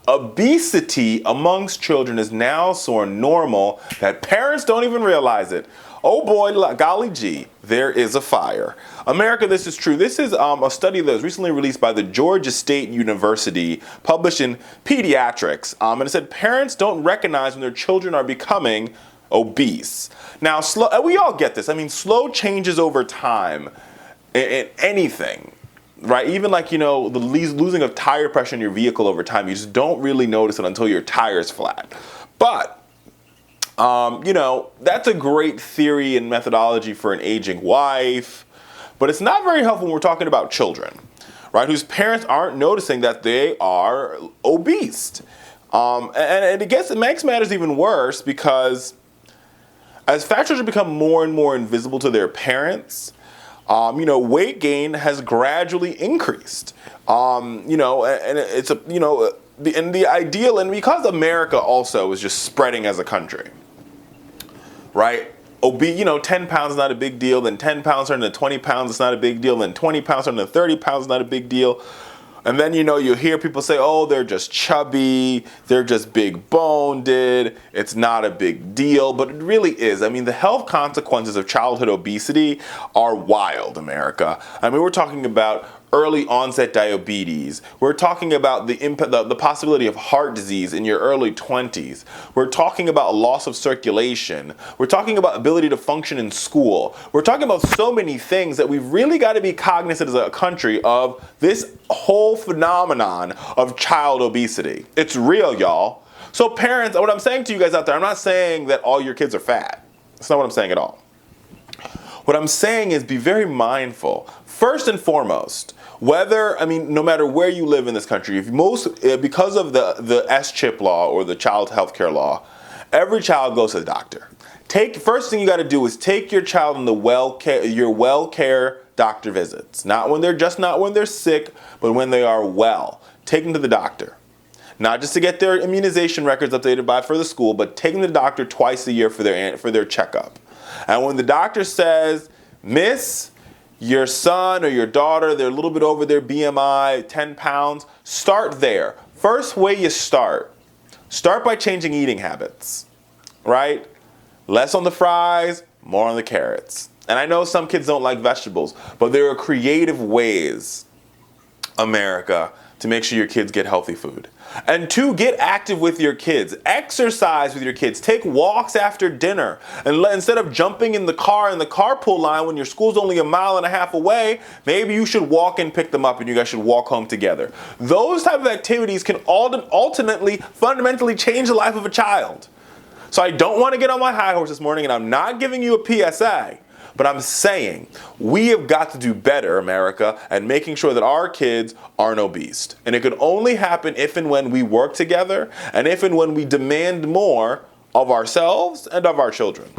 Obesity amongst children is now so normal that parents don't even realize it. Oh boy, golly gee, there is a fire. America, this is true. This is a study that was recently released by the Georgia State University, published in Pediatrics, and it said parents don't recognize when their children are becoming obese. Now, we all get this. I mean, slow changes over time in anything. Right, even like, the losing of tire pressure in your vehicle over time, you just don't really notice it until your tire's flat. But, that's a great theory and methodology for an aging wife, but it's not very helpful when we're talking about children, right, whose parents aren't noticing that they are obese. And it makes matters even worse because as fat children become more and more invisible to their parents, weight gain has gradually increased. And it's the ideal, and because America also is just spreading as a country, right? 10 pounds is not a big deal. Then 10 pounds turn into 20 pounds, it's not a big deal. Then 20 pounds turn into 30 pounds, is not a big deal. And then, you hear people say, oh, they're just chubby, they're just big boned, it's not a big deal, but it really is. I mean, the health consequences of childhood obesity are wild, America. I mean, we're talking about early onset diabetes. We're talking about the possibility of heart disease in your early 20s. We're talking about loss of circulation. We're talking about ability to function in school. We're talking about so many things that we've really got to be cognizant as a country of this whole phenomenon of child obesity. It's real, y'all. So parents, what I'm saying to you guys out there, I'm not saying that all your kids are fat. That's not what I'm saying at all. What I'm saying is be very mindful. First and foremost, no matter where you live in this country, because of the S-chip law or the child health care law, every child goes to the doctor. First thing you got to do is take your child on your well care doctor visits. Not when they're sick, but when they are well. Take them to the doctor. Not just to get their immunization records updated for the school, but take them to the doctor twice a year for their checkup. And when the doctor says, Miss, your son or your daughter, they're a little bit over their BMI, 10 pounds, start there. First way you start by changing eating habits, right? Less on the fries, more on the carrots. And I know some kids don't like vegetables, but there are creative ways, America, to make sure your kids get healthy food. And 2, get active with your kids. Exercise with your kids. Take walks after dinner. And instead of jumping in the carpool line when your school's only 1.5 miles away, maybe you should walk and pick them up and you guys should walk home together. Those type of activities can ultimately, fundamentally change the life of a child. So I don't want to get on my high horse this morning, and I'm not giving you a PSA. But I'm saying we have got to do better, America, at making sure that our kids aren't obese. And it could only happen if and when we work together and if and when we demand more of ourselves and of our children.